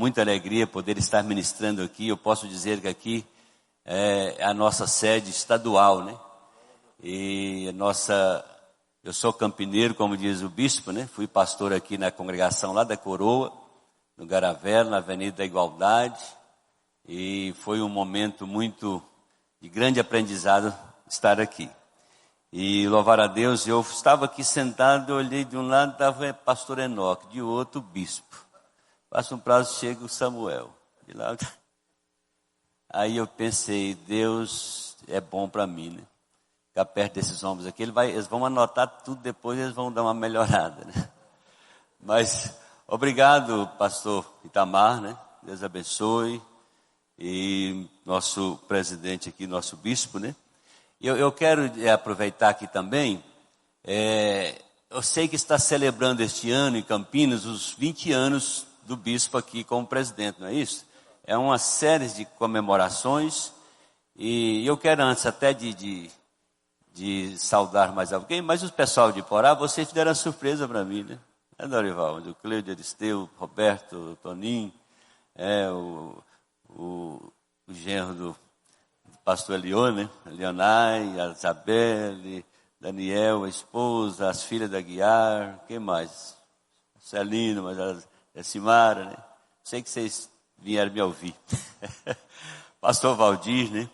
muita alegria poder estar ministrando aqui. Eu posso dizer que aqui é a nossa sede estadual, né? Eu sou campineiro, como diz o bispo, né? Fui pastor aqui na congregação lá da Coroa, no Garavelo, na Avenida da Igualdade. E foi um momento muito de grande aprendizado estar aqui. E louvar a Deus, eu estava aqui sentado, eu olhei de um lado, estava pastor Enoque, de outro bispo. Passa um prazo, chega o Samuel. De lá. Aí eu pensei, Deus é bom para mim, né? Ficar perto desses homens aqui, eles vão anotar tudo, depois eles vão dar uma melhorada, né? Mas, obrigado, pastor Itamar, né? Deus abençoe. E nosso presidente aqui, nosso bispo, né? Eu quero aproveitar aqui também, eu sei que está celebrando este ano em Campinas os 20 anos do bispo aqui como presidente, não é isso? É uma série de comemorações, e eu quero antes até de saudar mais alguém, mas o pessoal de Porá, vocês deram surpresa para mim, né? É Dorival, o Cleudio Aristeu, o Roberto, o Toninho, o genro do pastor Elion, né? A Leonai, a Isabelle, Daniel, a esposa, as filhas da Guiar, quem mais? Celino, mas a Simara, né? Sei que vocês vieram me ouvir. Pastor Valdir, né?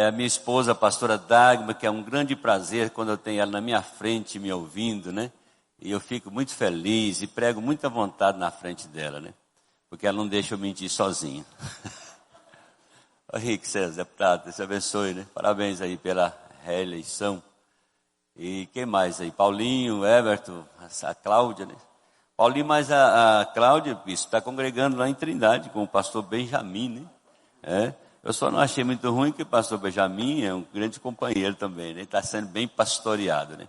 A minha esposa, a pastora Dagma, que é um grande prazer quando eu tenho ela na minha frente me ouvindo, né? E eu fico muito feliz e prego muita vontade na frente dela, né? Porque ela não deixa eu mentir sozinho. Henrique César, deputado, Deus te abençoe, né? Parabéns aí pela reeleição. E quem mais aí? Paulinho, Everton, a Cláudia, né? Paulinho, mas a Cláudia, está congregando lá em Trindade com o pastor Benjamin, né? Eu só não achei muito ruim que o pastor Benjamin é um grande companheiro também, né? Está sendo bem pastoreado, né?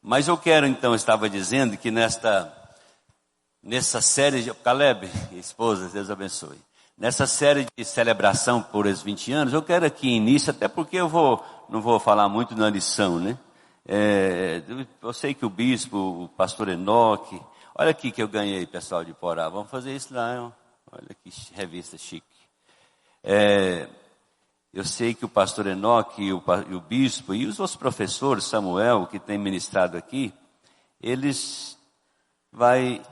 Mas eu quero, então, eu estava dizendo que nessa série de... Caleb, esposa, Deus abençoe. Nessa série de celebração por esses 20 anos, eu quero aqui início, até porque não vou falar muito na lição, né? Eu sei que o bispo, o pastor Enoque, olha aqui que eu ganhei, pessoal de Porá, vamos fazer isso lá, hein? Olha que revista chique. Eu sei que o pastor Enoque e o bispo e os outros professores, Samuel, que tem ministrado aqui, eles vai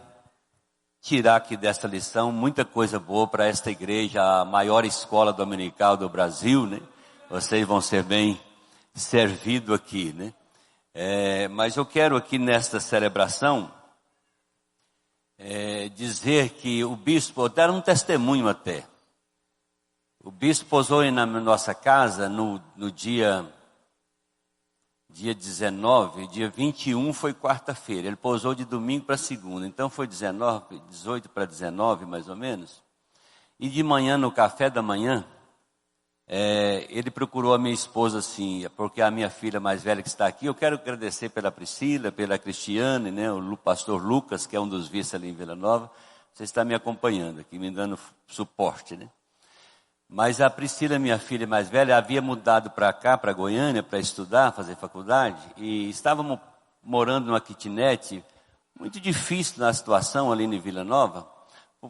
tirar aqui desta lição muita coisa boa para esta igreja, a maior escola dominical do Brasil, né? Vocês vão ser bem servidos aqui, né? Mas eu quero aqui nesta celebração dizer que o bispo, dar um testemunho até. O bispo pousou na nossa casa no dia 19, dia 21 foi quarta-feira. Ele pousou de domingo para segunda. Então foi 18 para 19 mais ou menos. E de manhã, no café da manhã, ele procurou a minha esposa assim, porque a minha filha mais velha que está aqui, eu quero agradecer pela Priscila, pela Cristiane, né, o pastor Lucas, que é um dos vice ali em Vila Nova. Você está me acompanhando aqui, me dando suporte, né? Mas a Priscila, minha filha mais velha, havia mudado para cá, para Goiânia, para estudar, fazer faculdade, e estávamos morando numa kitnet, muito difícil na situação ali em Vila Nova.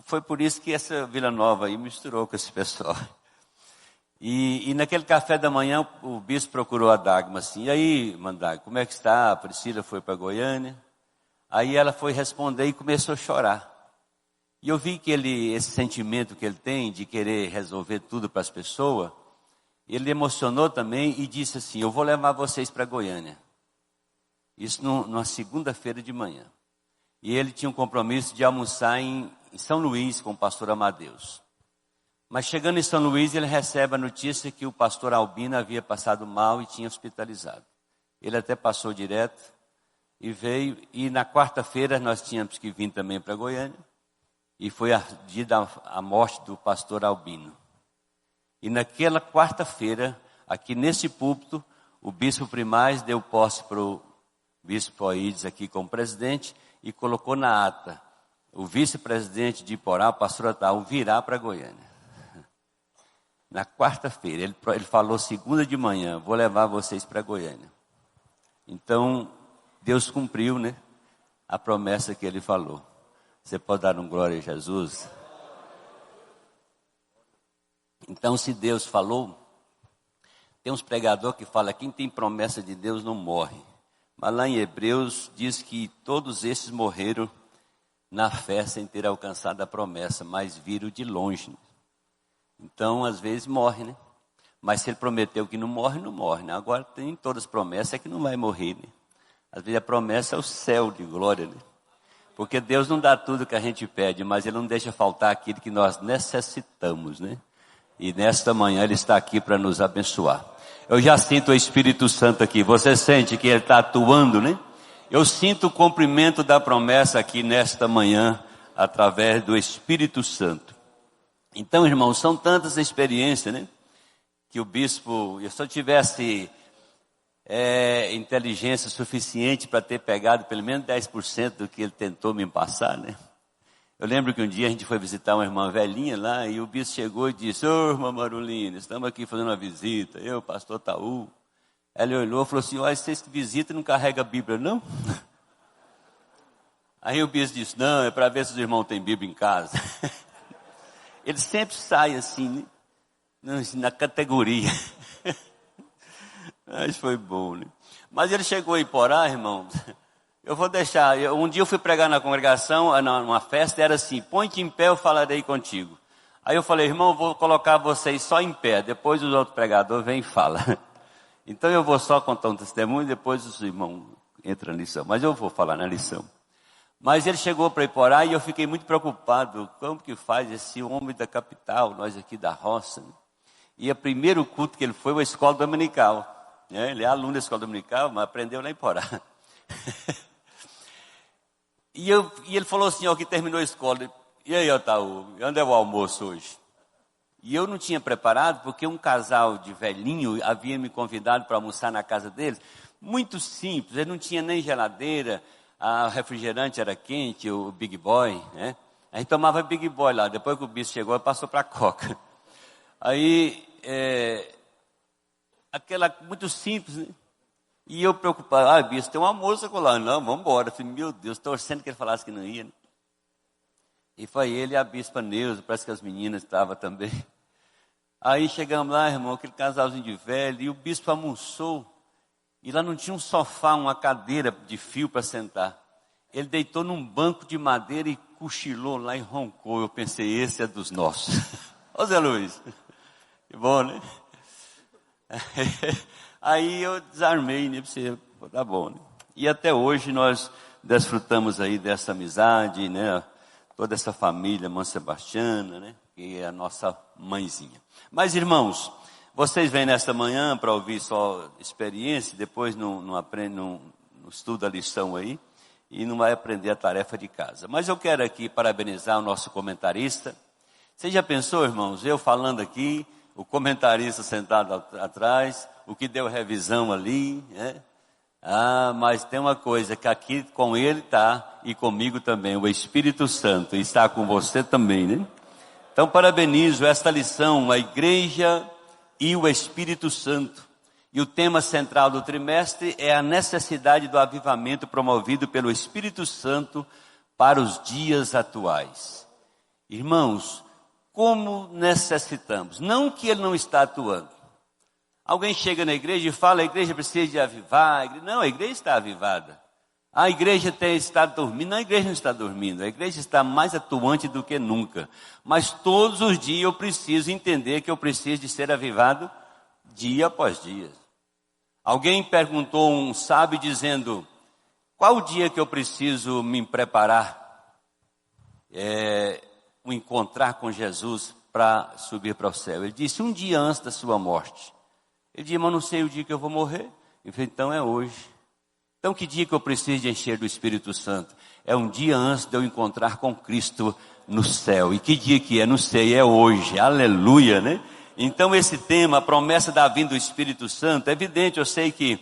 Foi por isso que essa Vila Nova aí misturou com esse pessoal. E naquele café da manhã, o bispo procurou a Dagma assim, e aí, Mandag, como é que está? A Priscila foi para Goiânia. Aí ela foi responder e começou a chorar. E eu vi que esse sentimento que ele tem de querer resolver tudo para as pessoas, ele emocionou também e disse assim, eu vou levar vocês para Goiânia. Isso numa segunda-feira de manhã. E ele tinha um compromisso de almoçar em São Luís com o pastor Amadeus. Mas chegando em São Luís, ele recebe a notícia que o pastor Albino havia passado mal e tinha hospitalizado. Ele até passou direto e veio, e na quarta-feira nós tínhamos que vir também para Goiânia. E foi a dia da morte do pastor Albino. E naquela quarta-feira, aqui nesse púlpito, o bispo Primaz deu posse para o bispo Oídes aqui como presidente e colocou na ata o vice-presidente de Iporá, o pastor Ataú, virá para Goiânia. Na quarta-feira, ele falou segunda de manhã, vou levar vocês para Goiânia. Então, Deus cumpriu, né, a promessa que ele falou. Você pode dar um glória a Jesus? Então, se Deus falou, tem uns pregadores que falam, quem tem promessa de Deus não morre. Mas lá em Hebreus diz que todos esses morreram na fé sem ter alcançado a promessa, mas viram de longe. Então, às vezes morre, né? Mas se ele prometeu que não morre, não morre, né? Agora tem todas as promessas, é que não vai morrer, né? Às vezes a promessa é o céu de glória, né? Porque Deus não dá tudo que a gente pede, mas Ele não deixa faltar aquilo que nós necessitamos, né? E nesta manhã Ele está aqui para nos abençoar. Eu já sinto o Espírito Santo aqui. Você sente que Ele está atuando, né? Eu sinto o cumprimento da promessa aqui nesta manhã, através do Espírito Santo. Então, irmãos, são tantas experiências, né? Que o bispo, se eu tivesse inteligência suficiente para ter pegado pelo menos 10% do que ele tentou me passar, né? Eu lembro que um dia a gente foi visitar uma irmã velhinha lá, e o bispo chegou e disse, ô irmã Marulina, estamos aqui fazendo uma visita, eu, pastor Taú. Ela olhou e falou assim, olha, vocês que visitam não carregam a Bíblia, não? Aí o bispo disse, não, é para ver se os irmãos têm Bíblia em casa. Ele sempre sai assim, né? Na categoria. Mas foi bom, né? Mas ele chegou em Porá, irmão. Eu vou deixar. Um dia eu fui pregar na congregação, numa festa, era assim: põe-te em pé, eu falarei contigo. Aí eu falei, irmão, eu vou colocar vocês só em pé. Depois os outros pregadores vêm e falam. Então eu vou só contar um testemunho, depois os irmãos entram na lição. Mas eu vou falar na lição. Mas ele chegou para Iporá e eu fiquei muito preocupado. Como que faz esse homem da capital, nós aqui da roça, né? E o primeiro culto que ele foi a escola dominical. Ele é aluno da escola dominical, mas aprendeu lá em Porá. E ele falou assim, ó, que terminou a escola. E aí, Otaú, onde é o almoço hoje? E eu não tinha preparado, porque um casal de velhinho havia me convidado para almoçar na casa deles. Muito simples, ele não tinha nem geladeira, o refrigerante era quente, o Big Boy, né? A gente tomava Big Boy lá, depois que o bicho chegou, ele passou para Coca. Aí, aquela muito simples, né? E eu preocupado, bispo, tem uma moça lá, não, vamos embora. Eu falei, meu Deus, torcendo que ele falasse que não ia, né? E foi ele e a bispa Neuza, parece que as meninas estavam também. Aí chegamos lá, irmão, aquele casalzinho de velho, e o bispo almoçou, e lá não tinha um sofá, uma cadeira de fio para sentar. Ele deitou num banco de madeira e cochilou lá e roncou. Eu pensei, esse é dos nossos. Ô Zé Luiz, que bom, né? Aí eu desarmei, né? Tá bom, né? E até hoje nós desfrutamos aí dessa amizade, né? Toda essa família Monsebastiana, né? Que é a nossa mãezinha. Mas irmãos, vocês vêm nesta manhã para ouvir só experiência, depois não aprende, não estuda a lição aí, e não vai aprender a tarefa de casa. Mas eu quero aqui parabenizar o nosso comentarista. Você já pensou, irmãos, eu falando aqui, o comentarista sentado atrás, o que deu revisão ali, né? Mas tem uma coisa, que aqui com ele está, e comigo também, o Espírito Santo, e está com você também, né? Então parabenizo esta lição, a igreja e o Espírito Santo. E o tema central do trimestre é a necessidade do avivamento promovido pelo Espírito Santo para os dias atuais. Irmãos, como necessitamos? Não que ele não está atuando. Alguém chega na igreja e fala, a igreja precisa de avivar. Não, a igreja está avivada. A igreja está dormindo. Não, a igreja não está dormindo. A igreja está mais atuante do que nunca. Mas todos os dias eu preciso entender que eu preciso de ser avivado dia após dia. Alguém perguntou um sábio dizendo, qual o dia que eu preciso me preparar? O encontrar com Jesus para subir para o céu. Ele disse, um dia antes da sua morte. Ele disse, mas não sei o dia que eu vou morrer. Eu falei, então é hoje. Então que dia que eu preciso de encher do Espírito Santo? É um dia antes de eu encontrar com Cristo no céu. E que dia que é? Não sei, é hoje. Aleluia, né? Então esse tema, a promessa da vinda do Espírito Santo, é evidente, eu sei que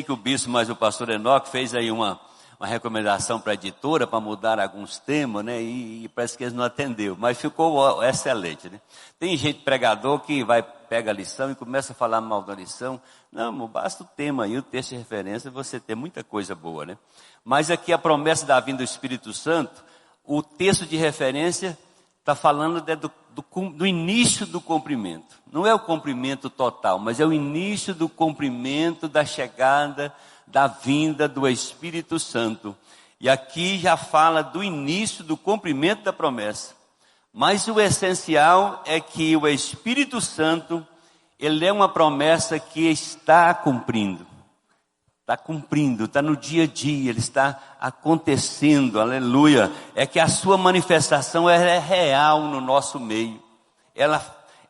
o bispo, mas o pastor Enoque fez aí uma recomendação para a editora, para mudar alguns temas, né? E parece que eles não atendeu, mas ficou excelente, né? Tem gente, pregador, que pega a lição e começa a falar mal da lição. Não, basta o tema aí, o texto de referência, você ter muita coisa boa, né? Mas aqui a promessa da vinda do Espírito Santo, o texto de referência está falando do início do cumprimento. Não é o cumprimento total, mas é o início do cumprimento da chegada, da vinda do Espírito Santo. E aqui já fala do início do cumprimento da promessa. Mas o essencial é que o Espírito Santo, ele é uma promessa que está cumprindo. Está cumprindo, está no dia a dia, ele está acontecendo, aleluia. É que a sua manifestação é real no nosso meio. Ela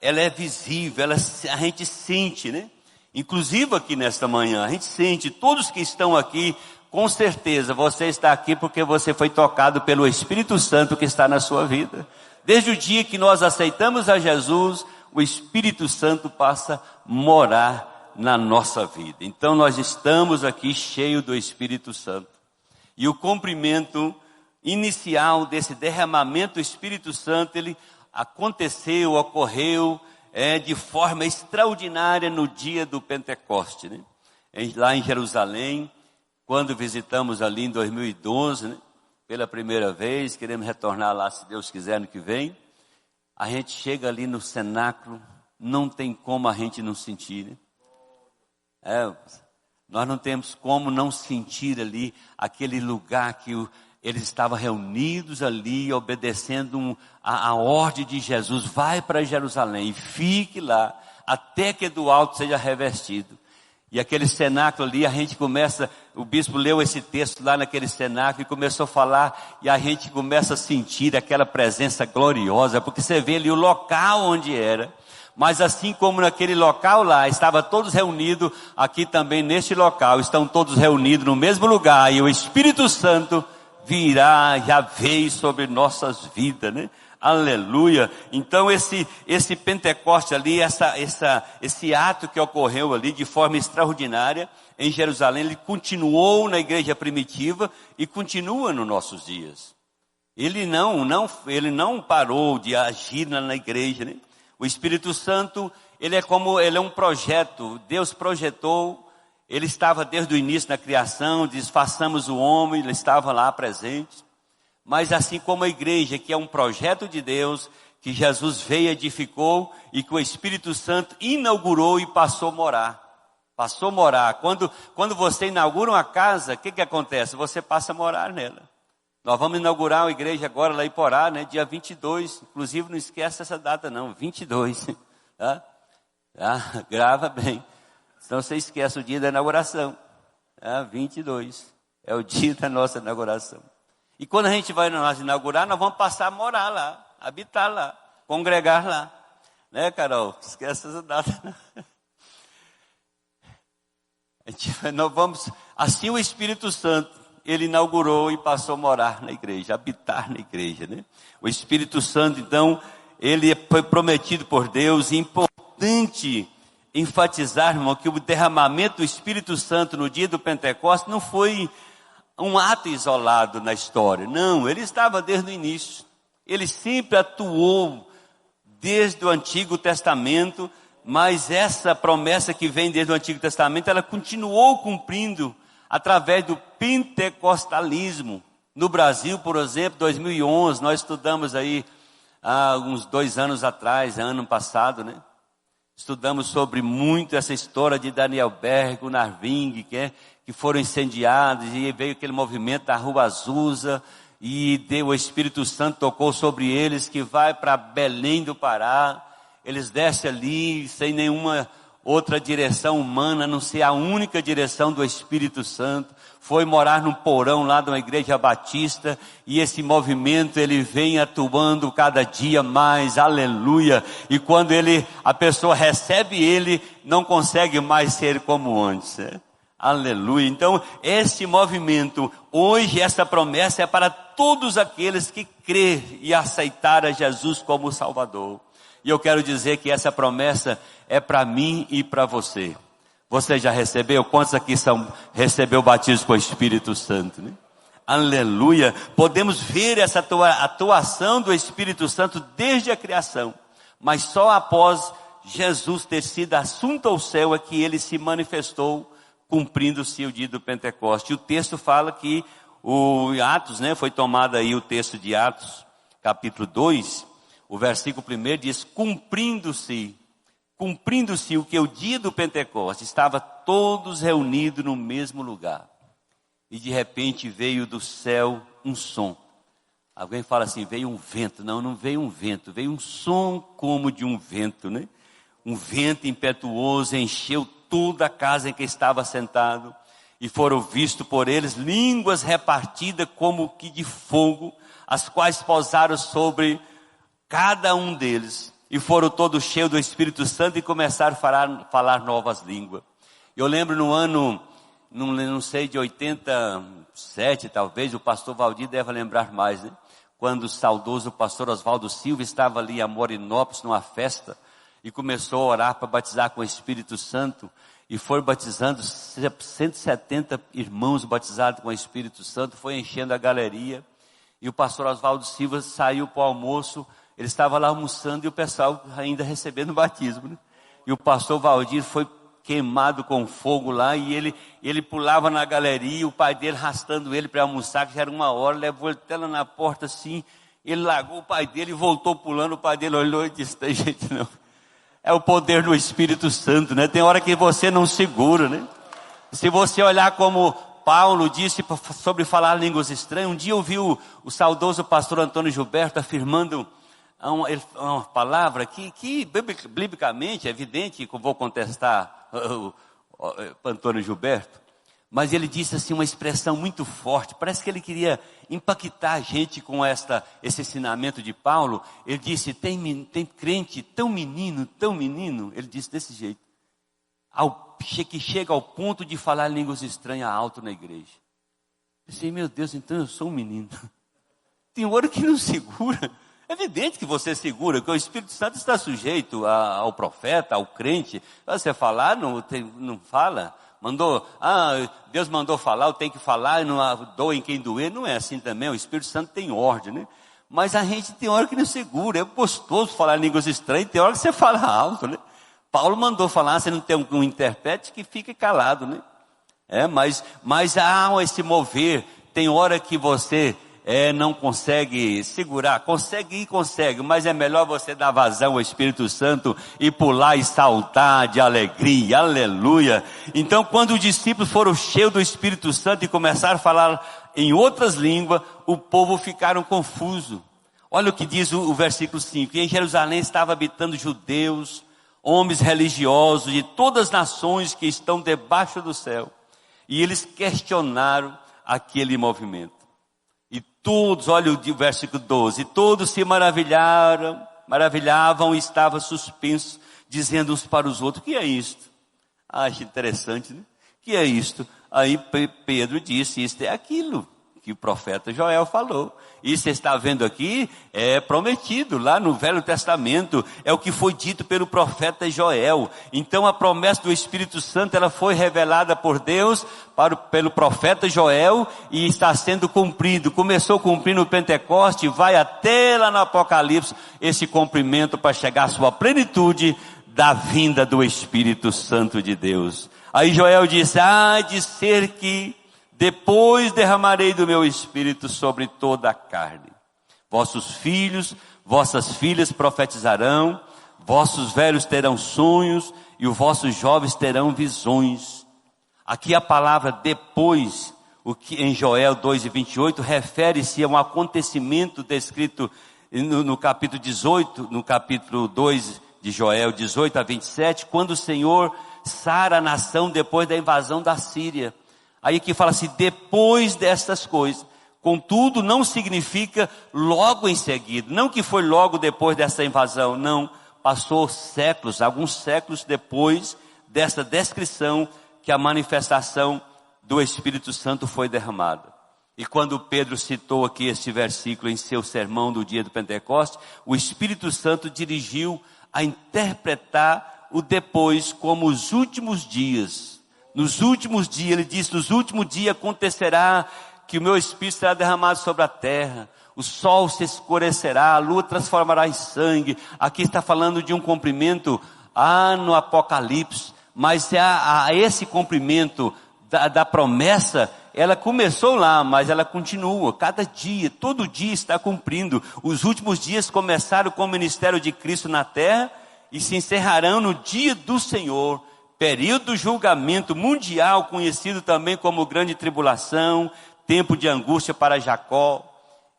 é visível, a gente sente, né? Inclusive aqui nesta manhã, a gente sente, todos que estão aqui, com certeza, você está aqui porque você foi tocado pelo Espírito Santo que está na sua vida. Desde o dia que nós aceitamos a Jesus, o Espírito Santo passa a morar na nossa vida. Então nós estamos aqui cheios do Espírito Santo. E o cumprimento inicial desse derramamento do Espírito Santo, ele ocorreu de forma extraordinária no dia do Pentecoste, né? Lá em Jerusalém, quando visitamos ali em 2012, né? Pela primeira vez, queremos retornar lá, se Deus quiser, no que vem. A gente chega ali no cenáculo, não tem como a gente não sentir, né? Nós não temos como não sentir ali aquele lugar que eles estavam reunidos ali, obedecendo a ordem de Jesus. Vai para Jerusalém e fique lá, até que do alto seja revestido. E aquele cenáculo ali, a gente começa, o bispo leu esse texto lá naquele cenáculo e começou a falar, e a gente começa a sentir aquela presença gloriosa, porque você vê ali o local onde era. Mas assim como naquele local lá, estava todos reunidos, aqui também neste local, estão todos reunidos no mesmo lugar, e o Espírito Santo já veio sobre nossas vidas, né? Aleluia. Então esse Pentecoste ali, esse ato que ocorreu ali de forma extraordinária em Jerusalém, ele continuou na igreja primitiva e continua nos nossos dias. Ele não parou de agir na igreja, né? O Espírito Santo, ele é um projeto. Deus projetou, ele estava desde o início na criação, façamos o homem, ele estava lá presente. Mas assim como a igreja, que é um projeto de Deus, que Jesus veio, edificou, e que o Espírito Santo inaugurou e passou a morar. Quando você inaugura uma casa, o que acontece? Você passa a morar nela. Nós vamos inaugurar uma igreja agora lá em Porá, né? Dia 22, inclusive não esquece essa data não, 22, tá? Grava bem, senão você esquece o dia da inauguração, 22, é o dia da nossa inauguração. E quando a gente vai nós inaugurar, nós vamos passar a morar lá, habitar lá, congregar lá, né, Carol? Esquece essa data não. Nós vamos, assim o Espírito Santo, ele inaugurou e passou a morar na igreja, habitar na igreja, né? O Espírito Santo, então, ele foi prometido por Deus. E é importante enfatizar, irmão, que o derramamento do Espírito Santo no dia do Pentecostes não foi um ato isolado na história. Não, ele estava desde o início. Ele sempre atuou desde o Antigo Testamento, mas essa promessa que vem desde o Antigo Testamento, ela continuou cumprindo através do pentecostalismo. No Brasil, por exemplo, 2011, nós estudamos aí, há uns 2 anos atrás, ano passado, né? Estudamos sobre muito essa história de Daniel Berg, Narving, que foram incendiados, e veio aquele movimento da Rua Azusa, e o Espírito Santo tocou sobre eles, que vai para Belém do Pará. Eles descem ali, sem nenhuma outra direção humana, a não ser a única direção do Espírito Santo. Foi morar num porão lá de uma igreja batista, e esse movimento ele vem atuando cada dia mais, aleluia. E quando a pessoa recebe ele, não consegue mais ser como antes, né? Aleluia. Então esse movimento, hoje essa promessa é para todos aqueles que crêem e aceitaram a Jesus como Salvador. E eu quero dizer que essa promessa é para mim e para você. Você já recebeu? Quantos aqui recebeu o batismo com o Espírito Santo, né? Aleluia. Podemos ver essa atuação do Espírito Santo desde a criação. Mas só após Jesus ter sido assunto ao céu é que ele se manifestou, cumprindo-se o dia do Pentecoste. E o texto fala que o Atos, né, foi tomado aí o texto de Atos, capítulo 2, O versículo 1 diz, cumprindo-se o que o dia do Pentecostes, estava todos reunidos no mesmo lugar. E de repente veio do céu um som. Alguém fala assim, veio um vento. Não, não veio um vento, veio um som como de um vento, né? Um vento impetuoso encheu toda a casa em que estava sentado. E foram vistos por eles línguas repartidas como que de fogo, as quais pousaram sobre cada um deles. E foram todos cheios do Espírito Santo e começaram a falar novas línguas. Eu lembro no ano, não sei, de 87 talvez, o pastor Valdir deve lembrar mais, né? Quando o saudoso pastor Oswaldo Silva estava ali em Morinópolis numa festa e começou a orar para batizar com o Espírito Santo. E foi batizando 170 irmãos batizados com o Espírito Santo, foi enchendo a galeria. E o pastor Oswaldo Silva saiu para o almoço, ele estava lá almoçando e o pessoal ainda recebendo o batismo, né? E o pastor Valdir foi queimado com fogo lá e ele pulava na galeria, o pai dele arrastando ele para almoçar, que já era 1 hora, levou ele até lá na porta assim, ele largou o pai dele e voltou pulando, o pai dele olhou e disse, tem gente não. É o poder do Espírito Santo, né? Tem hora que você não segura, né? Se você olhar como Paulo disse sobre falar línguas estranhas, um dia eu vi o saudoso pastor Antônio Gilberto afirmando uma palavra que biblicamente é evidente que eu vou contestar o Antônio Gilberto, mas ele disse assim uma expressão muito forte, parece que ele queria impactar a gente com esse ensinamento de Paulo. Ele disse, tem crente tão menino, ele disse desse jeito, que chega ao ponto de falar línguas estranhas alto na igreja. Eu disse, meu Deus, então eu sou um menino. Tem hora que não segura. É evidente que você segura, que o Espírito Santo está sujeito ao profeta, ao crente. Você falar, não fala. Deus mandou falar, eu tenho que falar, e não doa em quem doer. Não é assim também, o Espírito Santo tem ordem, né? Mas a gente tem hora que não segura, é gostoso falar línguas estranhas, tem hora que você fala alto, né? Paulo mandou falar, você não tem um intérprete que fique calado, né? Mas há esse mover, tem hora que você não consegue segurar, consegue, mas é melhor você dar vazão ao Espírito Santo e pular e saltar de alegria, aleluia. Então quando os discípulos foram cheios do Espírito Santo e começaram a falar em outras línguas, o povo ficaram confuso. Olha o que diz o versículo 5, e em Jerusalém estavam habitando judeus, homens religiosos de todas as nações que estão debaixo do céu, e eles questionaram aquele movimento. E todos, olha o versículo 12, todos se maravilhavam e estavam suspensos, dizendo uns para os outros, o que é isto? Acho interessante, né? O que é isto? Aí Pedro disse, isto é aquilo que o profeta Joel falou. E você está vendo aqui, é prometido lá no Velho Testamento, é o que foi dito pelo profeta Joel. Então a promessa do Espírito Santo, ela foi revelada por Deus pelo profeta Joel e está sendo cumprido. Começou a cumprir no Pentecoste, vai até lá no Apocalipse, esse cumprimento para chegar à sua plenitude da vinda do Espírito Santo de Deus. Aí Joel disse, de ser que depois derramarei do meu Espírito sobre toda a carne. Vossos filhos, vossas filhas profetizarão, vossos velhos terão sonhos e os vossos jovens terão visões. Aqui a palavra depois, o que em Joel 2:28, refere-se a um acontecimento descrito no capítulo 18, no capítulo 2 de Joel 18-27, quando o Senhor sara a nação depois da invasão da Síria. Aí que fala assim, depois destas coisas. Contudo, não significa logo em seguida. Não que foi logo depois dessa invasão. Não, passou séculos, alguns séculos depois dessa descrição que a manifestação do Espírito Santo foi derramada. E quando Pedro citou aqui este versículo em seu sermão do dia do Pentecostes, o Espírito Santo dirigiu a interpretar o depois como os últimos dias. Nos últimos dias, ele disse, nos últimos dias acontecerá que o meu Espírito será derramado sobre a terra, o sol se escurecerá, a lua transformará em sangue. Aqui está falando de um cumprimento no Apocalipse, mas esse cumprimento da promessa, ela começou lá, mas ela continua, cada dia, todo dia está cumprindo. Os últimos dias começaram com o ministério de Cristo na terra e se encerrarão no dia do Senhor, período do julgamento mundial, conhecido também como grande tribulação, tempo de angústia para Jacó.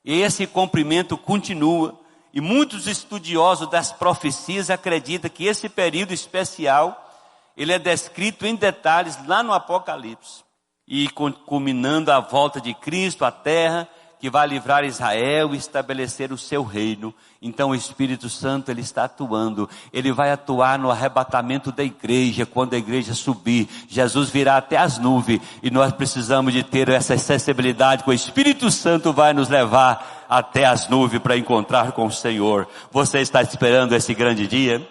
Esse cumprimento continua, e muitos estudiosos das profecias acreditam que esse período especial, ele é descrito em detalhes lá no Apocalipse, e culminando a volta de Cristo à terra, que vai livrar Israel e estabelecer o seu reino. Então o Espírito Santo, ele está atuando, ele vai atuar no arrebatamento da igreja, quando a igreja subir, Jesus virá até as nuvens, e nós precisamos de ter essa sensibilidade, que o Espírito Santo vai nos levar até as nuvens para encontrar com o Senhor. Você está esperando esse grande dia?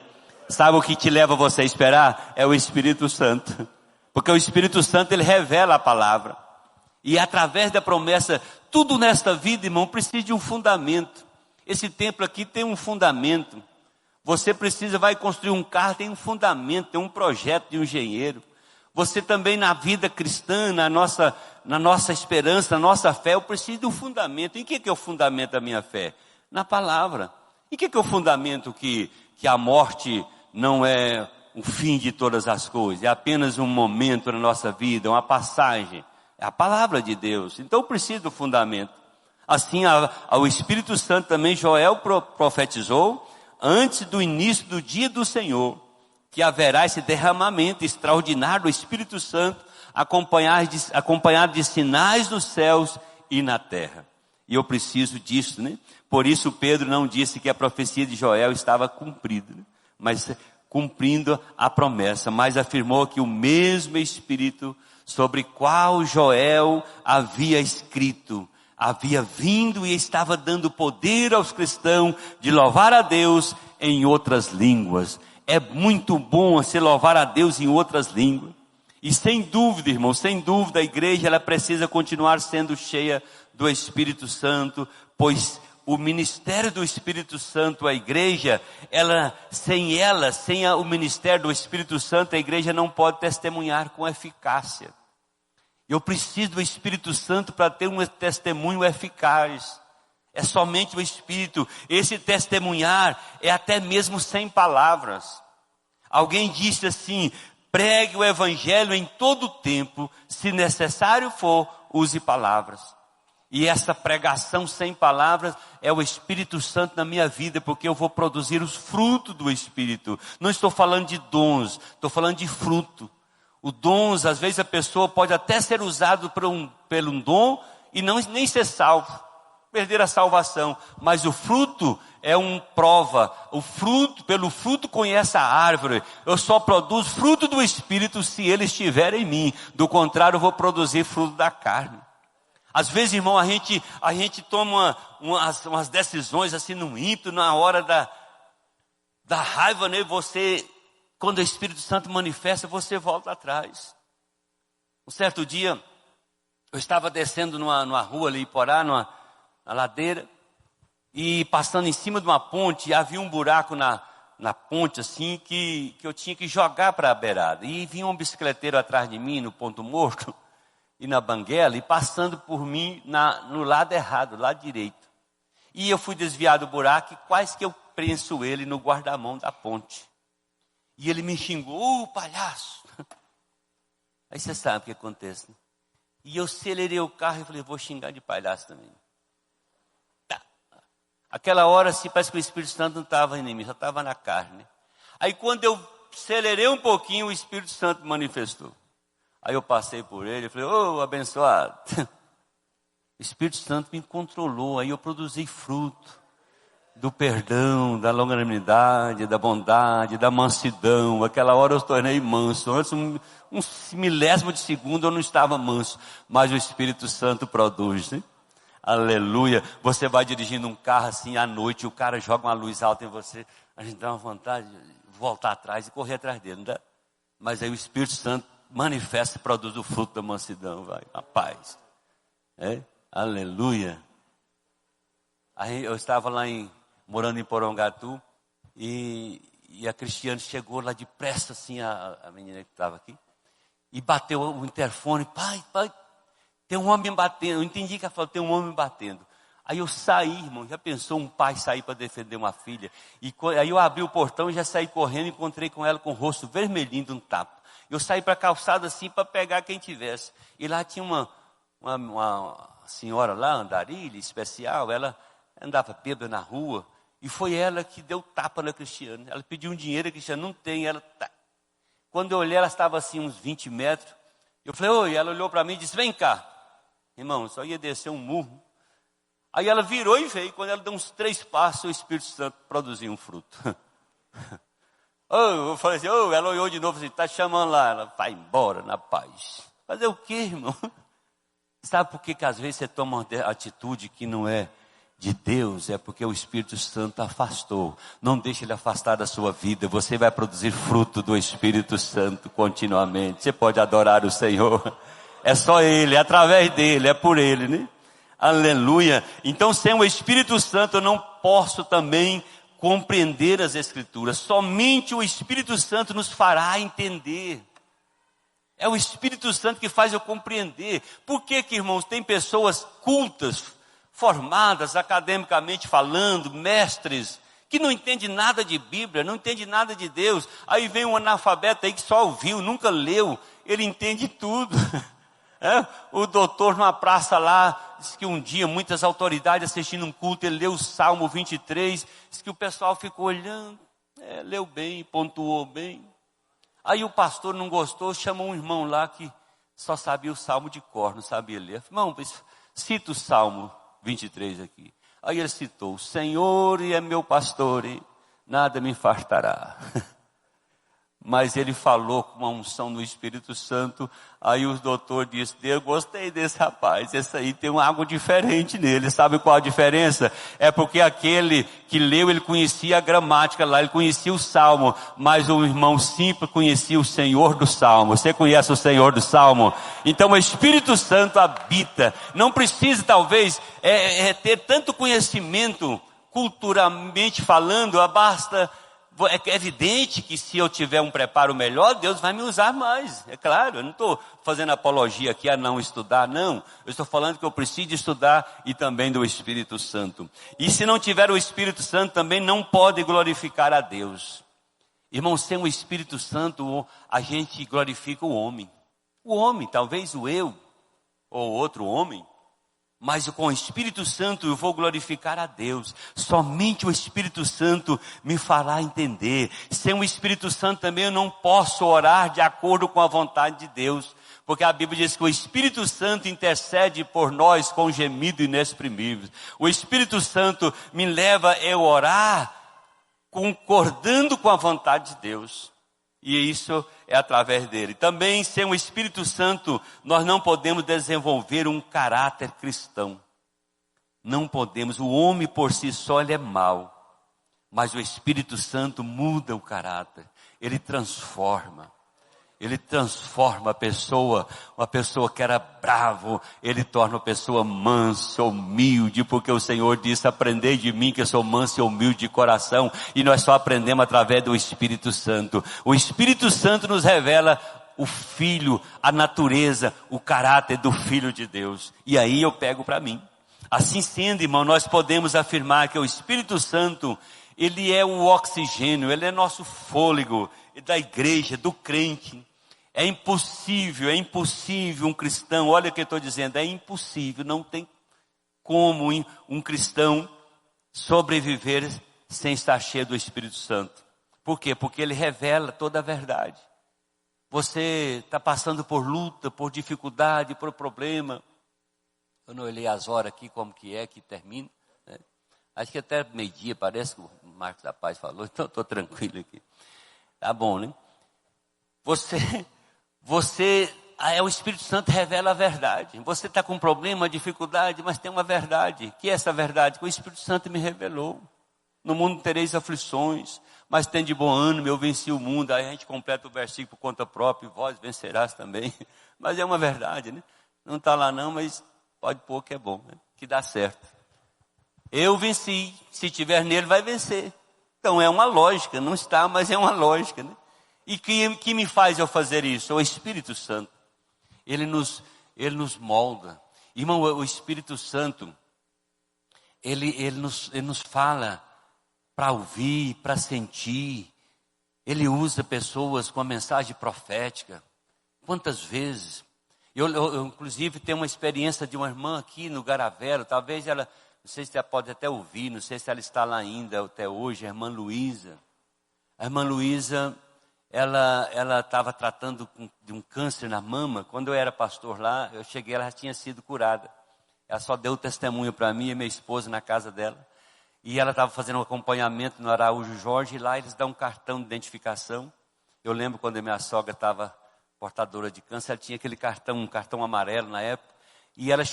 Sabe o que te leva você a esperar? É o Espírito Santo, porque o Espírito Santo, ele revela a palavra, e através da promessa, tudo nesta vida, irmão, precisa de um fundamento. Esse templo aqui tem um fundamento. Você vai construir um carro, tem um fundamento, tem um projeto de um engenheiro. Você também na vida cristã, na nossa esperança, na nossa fé, eu preciso de um fundamento. E o que é o fundamento da minha fé? Na palavra. E o que é o fundamento que a morte não é o fim de todas as coisas? É apenas um momento na nossa vida, uma passagem. É a palavra de Deus. Então eu preciso do fundamento. Assim, o Espírito Santo também, Joel profetizou, antes do início do dia do Senhor, que haverá esse derramamento extraordinário do Espírito Santo, acompanhado de sinais nos céus e na terra. E eu preciso disso, né? Por isso Pedro não disse que a profecia de Joel estava cumprida, né? Mas cumprindo a promessa, mas afirmou que o mesmo Espírito sobre qual Joel havia escrito, havia vindo e estava dando poder aos cristãos de louvar a Deus em outras línguas. É muito bom se louvar a Deus em outras línguas. E sem dúvida, irmão, sem dúvida, a igreja ela precisa continuar sendo cheia do Espírito Santo, pois o ministério do Espírito Santo, a igreja, sem o ministério do Espírito Santo, a igreja não pode testemunhar com eficácia. Eu preciso do Espírito Santo para ter um testemunho eficaz. É somente o Espírito. Esse testemunhar é até mesmo sem palavras. Alguém disse assim: pregue o Evangelho em todo tempo, se necessário for, use palavras. E essa pregação sem palavras é o Espírito Santo na minha vida, porque eu vou produzir os frutos do Espírito. Não estou falando de dons, estou falando de fruto. O dons, às vezes a pessoa pode até ser usado pelo dom e nem ser salvo, perder a salvação. Mas o fruto é prova. Pelo fruto conhece a árvore. Eu só produzo fruto do Espírito se ele estiver em mim. Do contrário, eu vou produzir fruto da carne. Às vezes, irmão, a gente toma umas decisões assim no ímpeto, na hora da raiva, né? Quando o Espírito Santo manifesta, você volta atrás. Um certo dia, eu estava descendo numa rua ali, Iporá, na ladeira, e passando em cima de uma ponte, havia um buraco na ponte, assim, que eu tinha que jogar para a beirada. E vinha um bicicleteiro atrás de mim, no ponto morto, e na banguela, e passando por mim no lado errado, lado direito. E eu fui desviar do buraco, e quase que eu prenso ele no guarda-mão da ponte. E ele me xingou: palhaço. Aí você sabe o que acontece, né? E eu acelerei o carro e falei: vou xingar de palhaço também. Tá. Aquela hora, assim, parece que o Espírito Santo não estava em mim, só estava na carne, né? Aí quando eu acelerei um pouquinho, o Espírito Santo manifestou. Aí eu passei por ele e falei: ô, abençoado. O Espírito Santo me controlou, aí eu produzi fruto do perdão, da longanimidade, da bondade, da mansidão. Aquela hora eu tornei manso. Antes, um milésimo de segundo eu não estava manso, mas o Espírito Santo produz, né? Aleluia. Você vai dirigindo um carro assim à noite, o cara joga uma luz alta em você, a gente dá uma vontade de voltar atrás e correr atrás dele, não dá? Mas aí o Espírito Santo manifesta e produz o fruto da mansidão, vai, a paz. Aleluia. Aí eu estava morando em Porongatu, e a Cristiane chegou lá depressa, assim, a menina que estava aqui, e bateu o interfone: pai, Tem um homem batendo. Eu entendi que ela falou, tem um homem batendo. Aí eu saí, irmão, já pensou um pai sair para defender uma filha? Aí eu abri o portão e já saí correndo, encontrei com ela com o rosto vermelhinho de um tapa. Eu saí para a calçada assim para pegar quem tivesse. E lá tinha uma senhora lá, andarilha, especial, ela andava bêbada na rua. E foi ela que deu tapa na Cristiane. Ela pediu um dinheiro, a Cristiane não tem. Quando eu olhei, ela estava assim uns 20 metros. Eu falei, oi, ela olhou para mim e disse, vem cá. Irmão, só ia descer um murro. Aí ela virou e veio. Quando ela deu uns 3 passos, o Espírito Santo produziu um fruto. Eu falei assim, ela olhou de novo assim, está chamando lá. Ela vai embora na paz. Fazer o quê, irmão? Sabe por que às vezes você toma uma atitude que não é de Deus? É porque o Espírito Santo afastou. Não deixe ele afastar da sua vida. Você vai produzir fruto do Espírito Santo continuamente. Você pode adorar o Senhor. É só Ele, é através dEle, é por Ele, né? Aleluia. Então, sem o Espírito Santo, eu não posso também compreender as Escrituras. Somente o Espírito Santo nos fará entender. É o Espírito Santo que faz eu compreender. Por que, irmãos, tem pessoas cultas, formadas academicamente falando, mestres, que não entendem nada de Bíblia, não entendem nada de Deus. Aí vem um analfabeto aí que só ouviu, nunca leu, ele entende tudo. O doutor numa praça lá, disse que um dia muitas autoridades assistindo um culto, ele leu o Salmo 23, disse que o pessoal ficou olhando, leu bem, pontuou bem. Aí o pastor não gostou, chamou um irmão lá que só sabia o Salmo de cor, não sabia ler. Irmão, cita o Salmo 23 aqui. Aí ele citou, o Senhor é meu pastor e nada me faltará. Mas ele falou com uma unção do Espírito Santo. Aí o doutor disse, eu gostei desse rapaz, esse aí tem algo diferente nele. Sabe qual a diferença? É porque aquele que leu, ele conhecia a gramática lá, ele conhecia o Salmo. Mas o irmão simples conhecia o Senhor do Salmo. Você conhece o Senhor do Salmo? Então o Espírito Santo habita. Não precisa talvez ter tanto conhecimento culturalmente falando, basta... É evidente que se eu tiver um preparo melhor, Deus vai me usar mais. É claro, eu não estou fazendo apologia aqui a não estudar, não. Eu estou falando que eu preciso estudar e também do Espírito Santo. E se não tiver o Espírito Santo, também não pode glorificar a Deus. Irmão, sem o Espírito Santo, a gente glorifica o homem. O homem, talvez o eu, ou outro homem. Mas com o Espírito Santo eu vou glorificar a Deus. Somente o Espírito Santo me fará entender. Sem o Espírito Santo também eu não posso orar de acordo com a vontade de Deus. Porque a Bíblia diz que o Espírito Santo intercede por nós com gemido inexprimível. O Espírito Santo me leva a orar concordando com a vontade de Deus. E isso é através dele. Também, sem o Espírito Santo, nós não podemos desenvolver um caráter cristão. Não podemos. O homem por si só, ele é mau. Mas o Espírito Santo muda o caráter. Ele transforma. Ele transforma a pessoa. Uma pessoa que era bravo, ele torna a pessoa mansa, humilde, porque o Senhor disse, aprendei de mim que eu sou manso e humilde de coração. E nós só aprendemos através do Espírito Santo. O Espírito Santo nos revela o Filho, a natureza, o caráter do Filho de Deus. E aí eu pego para mim. Assim sendo, irmão, nós podemos afirmar que o Espírito Santo, ele é o oxigênio, ele é nosso fôlego da igreja, do crente. É impossível um cristão, olha o que eu estou dizendo, é impossível, não tem como um cristão sobreviver sem estar cheio do Espírito Santo. Por quê? Porque ele revela toda a verdade. Você está passando por luta, por dificuldade, por problema. Eu não olhei as horas aqui, como que termina, né? Acho que até meio-dia, parece que o Marcos da Paz falou, então estou tranquilo aqui. Tá bom, né? O Espírito Santo revela a verdade. Você está com problema, dificuldade, mas tem uma verdade. Que é essa verdade? Que o Espírito Santo me revelou. No mundo tereis aflições, mas tem de bom ânimo, eu venci o mundo. Aí a gente completa o versículo por conta própria, e vós vencerás também. Mas é uma verdade, né? Não está lá não, mas pode pôr que é bom, né? Que dá certo. Eu venci, se tiver nele vai vencer. Então é uma lógica, não está, mas é uma lógica, né? E que me faz eu fazer isso? É o Espírito Santo. Ele nos Ele nos molda. Irmão, o Espírito Santo, ele nos fala para ouvir, para sentir. Ele usa pessoas com a mensagem profética. Quantas vezes? Eu inclusive, tenho uma experiência de uma irmã aqui no Garavelo. Talvez ela, não sei se você pode até ouvir, não sei se ela está lá ainda até hoje, a irmã Luísa. A irmã Luísa, ela estava tratando de um câncer na mama. Quando eu era pastor lá, eu cheguei, ela já tinha sido curada. Ela só deu testemunho para mim e minha esposa na casa dela. E ela estava fazendo um acompanhamento no Araújo Jorge, e lá eles dão um cartão de identificação. Eu lembro quando a minha sogra estava portadora de câncer, ela tinha aquele cartão, um cartão amarelo na época, e ela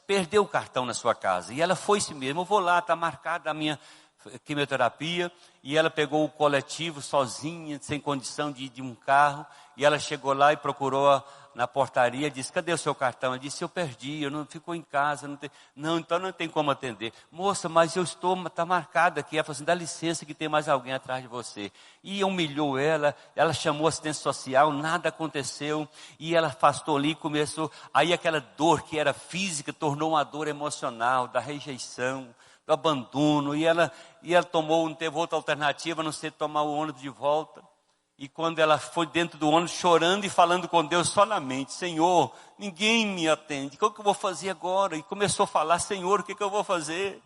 perdeu o cartão na sua casa. E ela foi isso mesmo, eu vou lá, está marcada a minha quimioterapia, e ela pegou o coletivo sozinha, sem condição de ir de um carro, e ela chegou lá e procurou na portaria, disse, cadê o seu cartão? Ela disse, eu perdi, eu não ficou em casa, não, então não tem como atender. Moça, mas está marcado aqui. Ela falou assim, dá licença que tem mais alguém atrás de você. E humilhou ela chamou assistência social, nada aconteceu, e ela afastou ali, começou, aí aquela dor que era física, tornou uma dor emocional, da rejeição, do abandono, e ela tomou, não teve outra alternativa, a não ser tomar o ônibus de volta. E quando ela foi dentro do ônibus, chorando e falando com Deus só na mente, Senhor, ninguém me atende, o que eu vou fazer agora? E começou a falar, Senhor, o que eu vou fazer?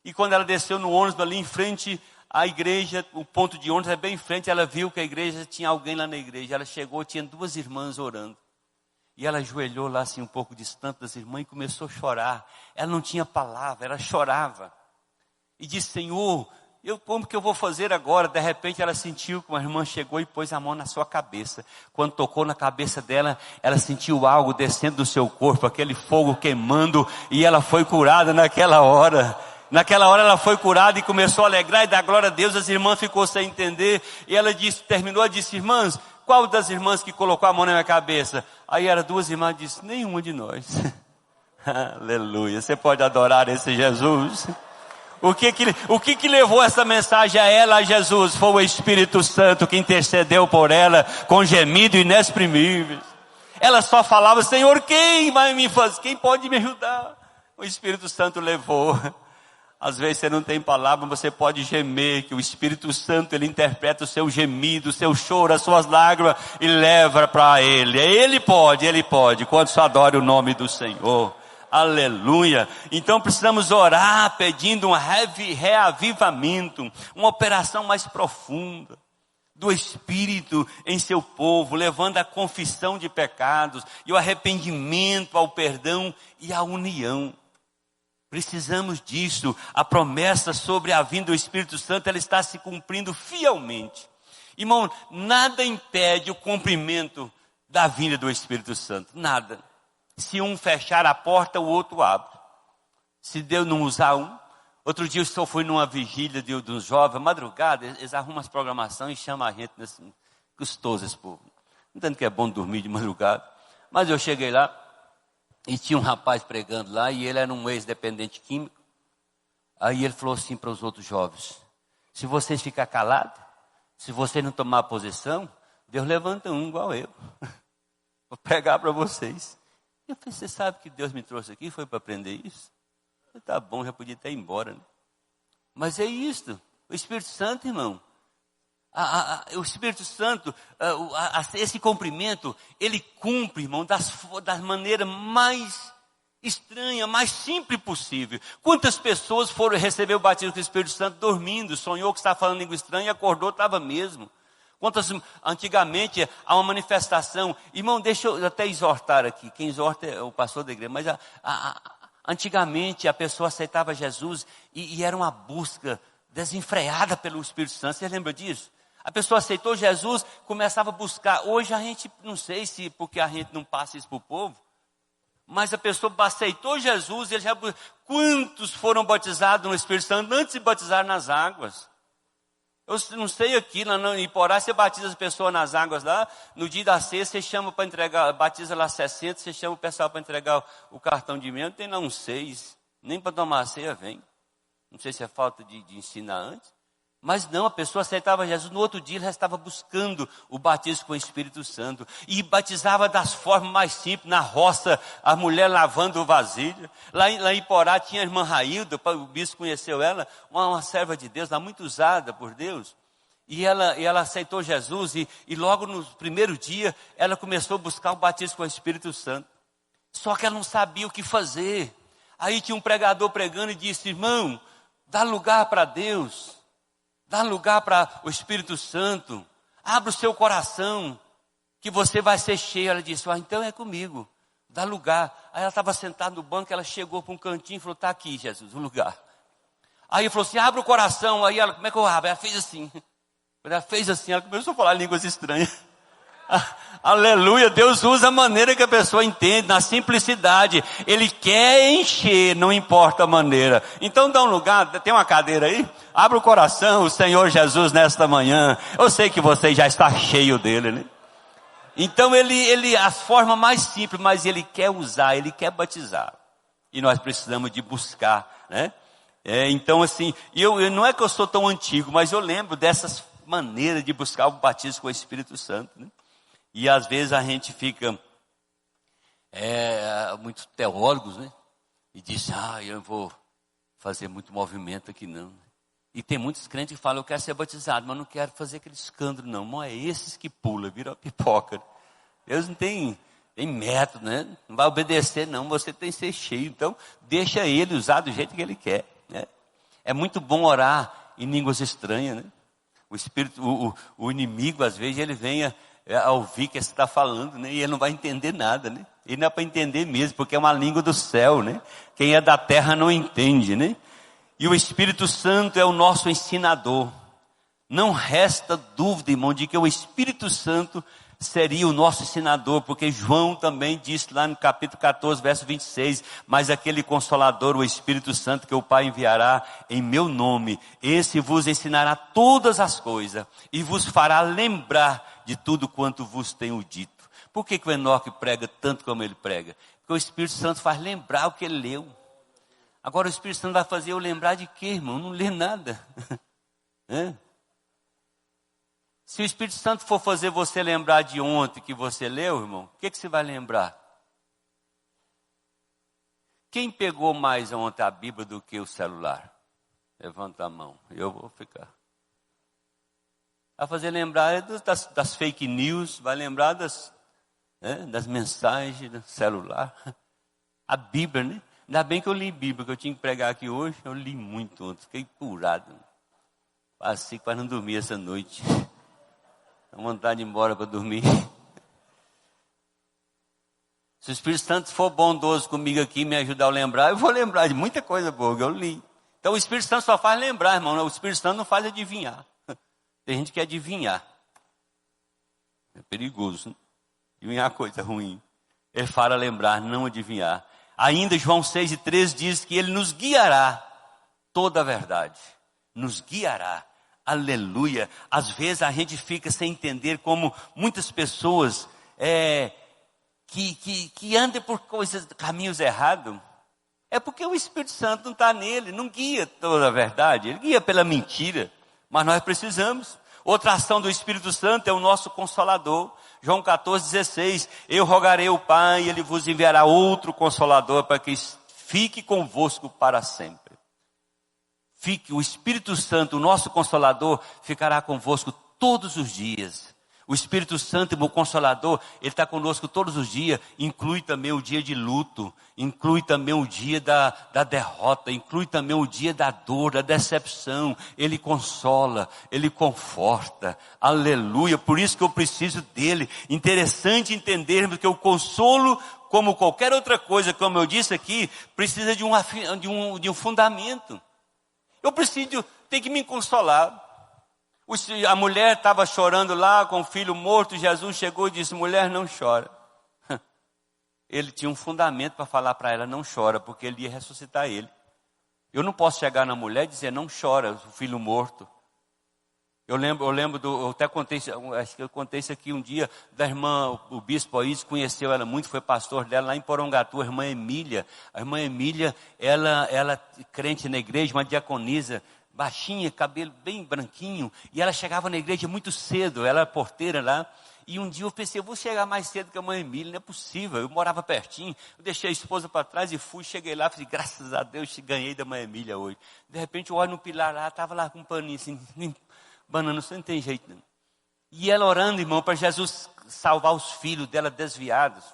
E quando ela desceu no ônibus ali em frente à igreja, o ponto de ônibus é bem em frente, ela viu que a igreja tinha alguém lá na igreja. Ela chegou, tinha 2 irmãs orando. E ela ajoelhou lá assim um pouco distante das irmãs e começou a chorar. Ela não tinha palavra, ela chorava. E disse, Senhor, como que eu vou fazer agora? De repente ela sentiu que uma irmã chegou e pôs a mão na sua cabeça. Quando tocou na cabeça dela, ela sentiu algo descendo do seu corpo, aquele fogo queimando, e ela foi curada naquela hora. Naquela hora ela foi curada e começou a alegrar e dar glória a Deus. As irmãs ficou sem entender, e ela terminou e disse, irmãs, qual das irmãs que colocou a mão na minha cabeça? Aí eram 2 irmãs, disse, nenhuma de nós. Aleluia, você pode adorar esse Jesus? O que levou essa mensagem a ela, a Jesus? Foi o Espírito Santo que intercedeu por ela com gemido inexprimível. Ela só falava, Senhor, quem vai me fazer? Quem pode me ajudar? O Espírito Santo levou. Às vezes você não tem palavra, você pode gemer, que o Espírito Santo, ele interpreta o seu gemido, o seu choro, as suas lágrimas, e leva para Ele. Ele pode, quando só adora o nome do Senhor. Aleluia. Então precisamos orar pedindo um reavivamento, uma operação mais profunda do Espírito em seu povo, levando a confissão de pecados e o arrependimento, ao perdão e à união. Precisamos disso. A promessa sobre a vinda do Espírito Santo, ela está se cumprindo fielmente. Irmão, nada impede o cumprimento da vinda do Espírito Santo, nada. Se um fechar a porta, o outro abre. Se Deus não usar um. Outro dia eu só fui numa vigília de uns jovens, madrugada, eles arrumam as programações e chamam a gente, custoso esse povo. Entendo que é bom dormir de madrugada. Mas eu cheguei lá, e tinha um rapaz pregando lá, e ele era um ex-dependente químico. Aí ele falou assim para os outros jovens, se vocês ficarem calados, se vocês não tomar posição, Deus levanta um igual eu. Vou pregar para vocês. Eu falei, você sabe que Deus me trouxe aqui, foi para aprender isso? Eu, tá bom, já podia até ir embora. Né? Mas é isso, o Espírito Santo, irmão. O Espírito Santo, esse cumprimento, ele cumpre, irmão, das maneiras mais estranha, mais simples possível. Quantas pessoas foram receber o batismo com o Espírito Santo dormindo, sonhou que estava falando língua estranha e acordou, estava mesmo. Antigamente, há uma manifestação, irmão, deixa eu até exortar aqui, quem exorta é o pastor da igreja, mas antigamente a pessoa aceitava Jesus e era uma busca desenfreada pelo Espírito Santo, você lembra disso? A pessoa aceitou Jesus, começava a buscar. Hoje a gente, não sei se porque a gente não passa isso para o povo, mas a pessoa aceitou Jesus, ele já, quantos foram batizados no Espírito Santo antes de batizar nas águas? Eu não sei aqui, lá em Iporá, você batiza as pessoas nas águas lá, no dia da ceia, você chama para entregar, batiza lá 60, você chama o pessoal para entregar o cartão de membro, tem lá uns 6, nem para tomar a ceia vem. Não sei se é falta de ensinar antes. Mas não, a pessoa aceitava Jesus, no outro dia ela estava buscando o batismo com o Espírito Santo. E batizava das formas mais simples, na roça, a mulher lavando o vasilho. Lá em Porá tinha a irmã Railda, o bispo conheceu ela, uma serva de Deus, lá muito usada por Deus. E ela aceitou Jesus e logo no primeiro dia ela começou a buscar o batismo com o Espírito Santo. Só que ela não sabia o que fazer. Aí tinha um pregador pregando e disse: irmão, dá lugar para Deus. Dá lugar para o Espírito Santo. Abra o seu coração, que você vai ser cheio. Ela disse: então é comigo. Dá lugar. Aí ela estava sentada no banco, ela chegou para um cantinho e falou: está aqui, Jesus, o lugar. Aí ele falou assim: abre o coração. Aí ela: como é que eu abro? Ela fez assim. Quando ela fez assim, ela começou a falar línguas estranhas. Aleluia, Deus usa a maneira que a pessoa entende, na simplicidade. Ele quer encher, não importa a maneira. Então dá um lugar, tem uma cadeira aí? Abra o coração, o Senhor Jesus, nesta manhã. Eu sei que você já está cheio dele, né? Então ele as formas mais simples, mas ele quer usar, ele quer batizar. E nós precisamos de buscar, né? Então assim, eu não é que eu sou tão antigo, mas eu lembro dessas maneiras de buscar o batismo com o Espírito Santo, né? E às vezes a gente fica muito teólogos, né? E diz: eu vou fazer muito movimento aqui não. E tem muitos crentes que falam: eu quero ser batizado, mas não quero fazer aquele escândalo não. Não é esses que pula, vira pipoca. Deus não tem método, né? Não vai obedecer não, você tem que ser cheio. Então deixa ele usar do jeito que ele quer, né? É muito bom orar em línguas estranhas, né? O espírito, o inimigo às vezes ele vem a ouvir que você está falando, né? E ele não vai entender nada, né? E não é para entender mesmo, porque é uma língua do céu, né? Quem é da terra não entende, né? E o Espírito Santo é o nosso ensinador. Não resta dúvida, irmão, de que o Espírito Santo seria o nosso ensinador, porque João também disse lá no capítulo 14, verso 26, mas aquele Consolador, o Espírito Santo, que o Pai enviará em meu nome, esse vos ensinará todas as coisas e vos fará lembrar de tudo quanto vos tenho dito. Por que o Enoque prega tanto como ele prega? Porque o Espírito Santo faz lembrar o que ele leu. Agora o Espírito Santo vai fazer eu lembrar de quê, irmão? Não lê nada. Se o Espírito Santo for fazer você lembrar de ontem que você leu, irmão, o que você vai lembrar? Quem pegou mais ontem a Bíblia do que o celular? Levanta a mão, eu vou ficar. Vai fazer lembrar das fake news, vai lembrar das mensagens do celular. A Bíblia, né? Ainda bem que eu li Bíblia, que eu tinha que pregar aqui hoje, eu li muito ontem, fiquei curado. Passei para não dormir essa noite. Dá vontade de ir embora para dormir. Se o Espírito Santo for bondoso comigo aqui, me ajudar a lembrar, eu vou lembrar de muita coisa boa que eu li. Então o Espírito Santo só faz lembrar, irmão. O Espírito Santo não faz adivinhar. Tem gente que quer adivinhar. É perigoso, né? Adivinhar coisa ruim. Ele fala lembrar, não adivinhar. Ainda João 6:13 diz que ele nos guiará toda a verdade. Nos guiará. Aleluia. Às vezes a gente fica sem entender como muitas pessoas que andam por caminhos errados. É porque o Espírito Santo não está nele, não guia toda a verdade. Ele guia pela mentira. Mas nós precisamos. Outra ação do Espírito Santo é o nosso Consolador. João 14:16, eu rogarei ao Pai, Ele vos enviará outro Consolador para que fique convosco para sempre. O Espírito Santo, o nosso Consolador, ficará convosco todos os dias. O Espírito Santo, o Consolador, Ele está conosco todos os dias, inclui também o dia de luto, inclui também o dia da derrota, inclui também o dia da dor, da decepção. Ele consola, Ele conforta, aleluia, por isso que eu preciso dEle. Interessante entendermos que o consolo, como qualquer outra coisa, como eu disse aqui, precisa de um fundamento. Eu preciso, tem que me consolar. A mulher estava chorando lá com o filho morto. Jesus chegou e disse: mulher, não chora. Ele tinha um fundamento para falar para ela: não chora, porque ele ia ressuscitar ele. Eu não posso chegar na mulher e dizer: não chora, o filho morto. Eu até contei, acho que eu contei isso aqui um dia, da irmã, o bispo Aís conheceu ela muito, foi pastor dela lá em Porongatu, a irmã Emília. A irmã Emília, ela crente na igreja, uma diaconisa, baixinha, cabelo bem branquinho, e ela chegava na igreja muito cedo, ela era porteira lá. E um dia eu pensei, eu vou chegar mais cedo que a mãe Emília, não é possível. Eu morava pertinho, eu deixei a esposa para trás e fui, cheguei lá, falei, graças a Deus, ganhei da mãe Emília hoje. De repente eu olho no pilar lá, estava lá com um paninho assim, banana, você não tem jeito não. E ela orando, irmão, para Jesus salvar os filhos dela desviados.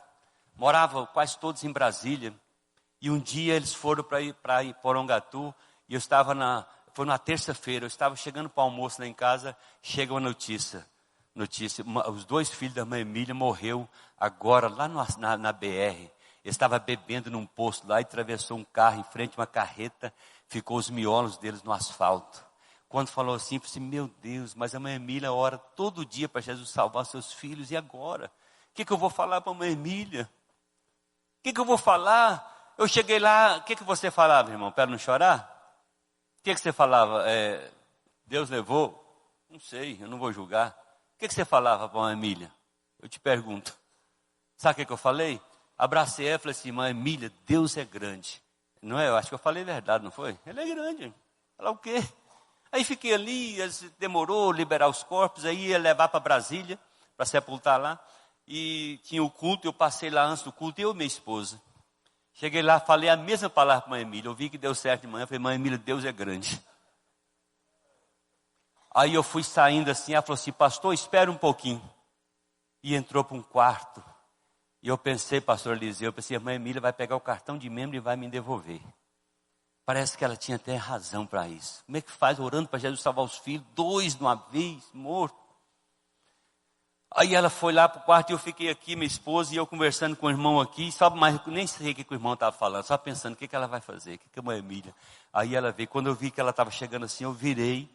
Moravam quase todos em Brasília. E um dia eles foram para ir para Porongatu, e eu estava foi na terça-feira, eu estava chegando para o almoço lá em casa, chega uma notícia, os 2 filhos da mãe Emília morreu agora lá na BR. Ele estava bebendo num posto lá e atravessou um carro em frente a uma carreta, ficou os miolos deles no asfalto. Quando falou assim, eu falei assim, meu Deus, mas a mãe Emília ora todo dia para Jesus salvar seus filhos, e agora? O que eu vou falar para a mãe Emília? O que eu vou falar? Eu cheguei lá, o que você falava, irmão, para não chorar? O que você falava? Deus levou? Não sei, eu não vou julgar. O que você falava para a mãe Emília? Eu te pergunto. Sabe o que eu falei? Abracei ela e falei assim, mãe Emília, Deus é grande. Não é? Eu acho que eu falei verdade, não foi? Ele é grande. Falar o quê? Aí fiquei ali, demorou liberar os corpos, aí ia levar para Brasília, para sepultar lá. E tinha o culto, eu passei lá antes do culto, eu e minha esposa. Cheguei lá, falei a mesma palavra para a mãe Emília. Eu vi que deu certo de manhã, eu falei, mãe Emília, Deus é grande. Aí eu fui saindo assim, ela falou assim, pastor, espera um pouquinho. E entrou para um quarto. E eu pensei, pastor Eliseu, a mãe Emília vai pegar o cartão de membro e vai me devolver. Parece que ela tinha até razão para isso. Como é que faz orando para Jesus salvar os filhos, 2 de uma vez, morto? Aí ela foi lá para o quarto e eu fiquei aqui, minha esposa, e eu conversando com o irmão aqui, mas nem sei o que o irmão estava falando, só pensando, o que ela vai fazer, o que a mãe Emília? Aí ela veio, quando eu vi que ela estava chegando assim, eu virei,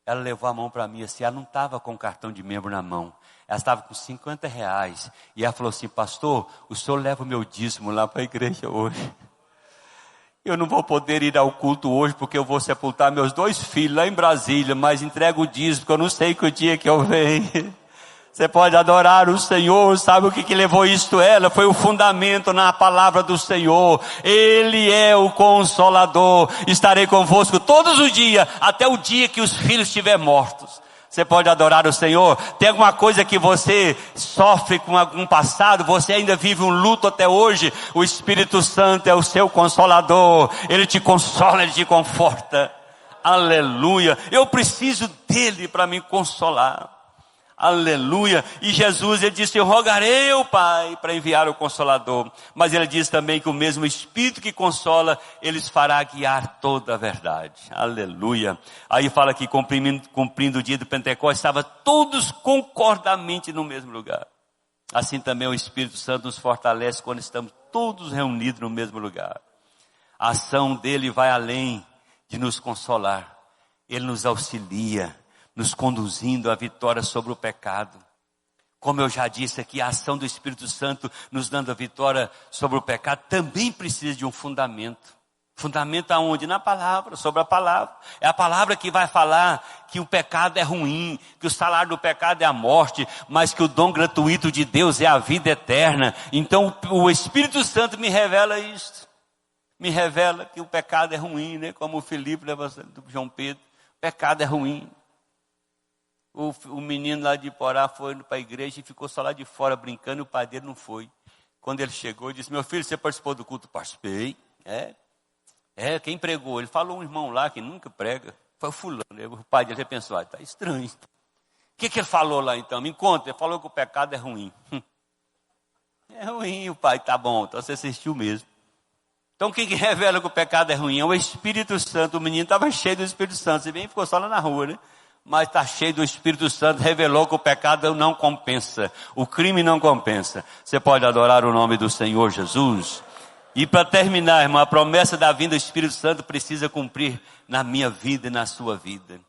ela levou a mão para mim assim, ela não estava com o cartão de membro na mão, ela estava com R$50, e ela falou assim, pastor, o senhor leva o meu dízimo lá para a igreja hoje. Eu não vou poder ir ao culto hoje, porque eu vou sepultar meus 2 filhos lá em Brasília, mas entrego o dízimo, porque eu não sei que o dia que eu venho. Você pode adorar o Senhor, sabe o que levou isto ela? Foi o fundamento na palavra do Senhor. Ele é o Consolador. Estarei convosco todos os dias, até o dia que os filhos estiverem mortos. Você pode adorar o Senhor? Tem alguma coisa que você sofre com algum passado? Você ainda vive um luto até hoje? O Espírito Santo é o seu Consolador. Ele te consola, ele te conforta. Aleluia. Eu preciso dele para me consolar. Aleluia. E Jesus, ele disse, eu rogarei ao Pai para enviar o Consolador. Mas ele diz também que o mesmo Espírito que consola, eles fará guiar toda a verdade. Aleluia. Aí fala que cumprindo o dia do Pentecostes, estavam todos concordamente no mesmo lugar. Assim também o Espírito Santo nos fortalece quando estamos todos reunidos no mesmo lugar. A ação dele vai além de nos consolar. Ele nos auxilia, nos conduzindo à vitória sobre o pecado. Como eu já disse aqui, a ação do Espírito Santo nos dando a vitória sobre o pecado também precisa de um fundamento. Fundamento aonde? Na palavra, sobre a palavra. É a palavra que vai falar que o pecado é ruim, que o salário do pecado é a morte, mas que o dom gratuito de Deus é a vida eterna. Então o Espírito Santo me revela isso. Me revela que o pecado é ruim, né? Como o Filipe leva do João Pedro. O pecado é ruim. O menino lá de Porá foi para a igreja e ficou só lá de fora brincando, e o pai dele não foi. Quando ele chegou, ele disse, meu filho, você participou do culto? Participei. Quem pregou? Ele falou um irmão lá que nunca prega. Foi o fulano. O pai dele pensou, está estranho. O que ele falou lá então? Me conta. Ele falou que o pecado é ruim. É ruim, o pai, tá bom, então você assistiu mesmo. Então quem que revela que o pecado é ruim? É o Espírito Santo. O menino estava cheio do Espírito Santo. Se bem ficou só lá na rua, né? Mas está cheio do Espírito Santo, revelou que o pecado não compensa, o crime não compensa. Você pode adorar o nome do Senhor Jesus? E para terminar, irmão, a promessa da vinda do Espírito Santo precisa cumprir na minha vida e na sua vida.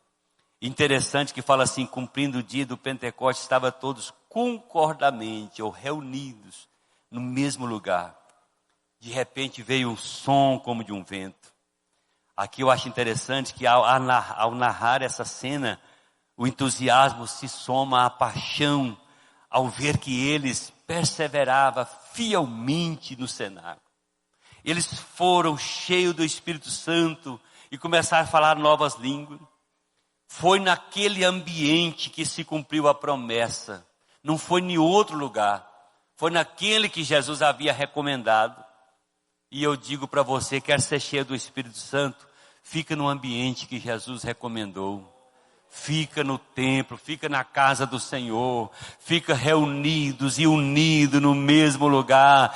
Interessante que fala assim, cumprindo o dia do Pentecostes, estavam todos concordamente ou reunidos no mesmo lugar. De repente veio um som como de um vento. Aqui eu acho interessante que ao narrar essa cena, o entusiasmo se soma à paixão, ao ver que eles perseveravam fielmente no cenáculo. Eles foram cheios do Espírito Santo e começaram a falar novas línguas. Foi naquele ambiente que se cumpriu a promessa. Não foi em outro lugar. Foi naquele que Jesus havia recomendado. E eu digo para você, quer ser cheio do Espírito Santo, fica no ambiente que Jesus recomendou. Fica no templo, fica na casa do Senhor, fica reunidos e unidos no mesmo lugar.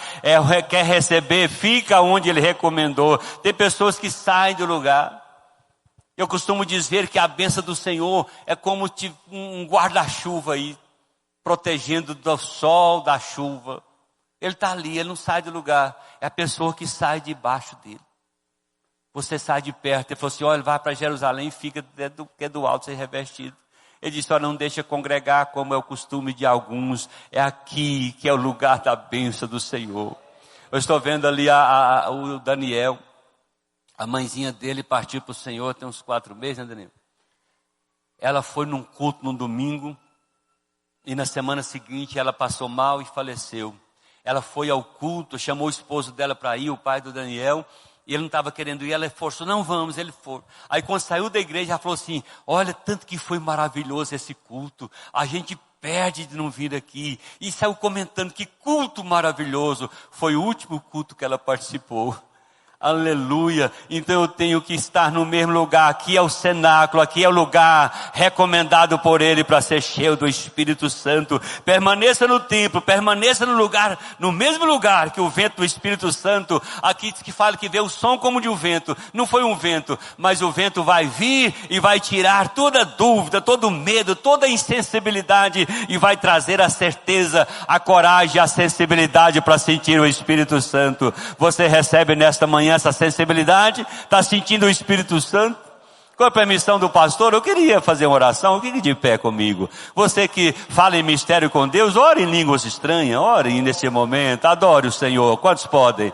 Quer receber, fica onde Ele recomendou. Tem pessoas que saem do lugar. Eu costumo dizer que a bênção do Senhor é como um guarda-chuva aí, protegendo do sol, da chuva. Ele está ali, ele não sai do lugar. É a pessoa que sai debaixo dele. Você sai de perto, ele falou assim, olha, vai para Jerusalém e fica do alto, ser revestido. Ele disse, olha, não deixa congregar como é o costume de alguns. É aqui que é o lugar da bênção do Senhor. Eu estou vendo ali o Daniel. A mãezinha dele partiu para o Senhor, tem uns 4 meses, né, Daniel? Ela foi num culto no domingo. E na semana seguinte ela passou mal e faleceu. Ela foi ao culto, chamou o esposo dela para ir, o pai do Daniel. E ele não estava querendo ir, ela forçou, não vamos, ele foi. Aí quando saiu da igreja, ela falou assim, olha, tanto que foi maravilhoso esse culto, a gente perde de não vir aqui. E saiu comentando que culto maravilhoso, foi o último culto que ela participou. Aleluia, então eu tenho que estar no mesmo lugar, aqui é o cenáculo, aqui é o lugar recomendado por Ele para ser cheio do Espírito Santo. Permaneça no templo, permaneça no lugar, no mesmo lugar que o vento do Espírito Santo, aqui diz que fala que vê o som como de um vento, não foi um vento, mas o vento vai vir e vai tirar toda dúvida, todo medo, toda insensibilidade e vai trazer a certeza, a coragem, a sensibilidade para sentir o Espírito Santo. Você recebe nesta manhã essa sensibilidade? Está sentindo o Espírito Santo? Com a permissão do pastor, eu queria fazer uma oração. Fique de pé comigo. Você que fala em mistério com Deus, ore em línguas estranhas, ore nesse momento, adore o Senhor. Quantos podem?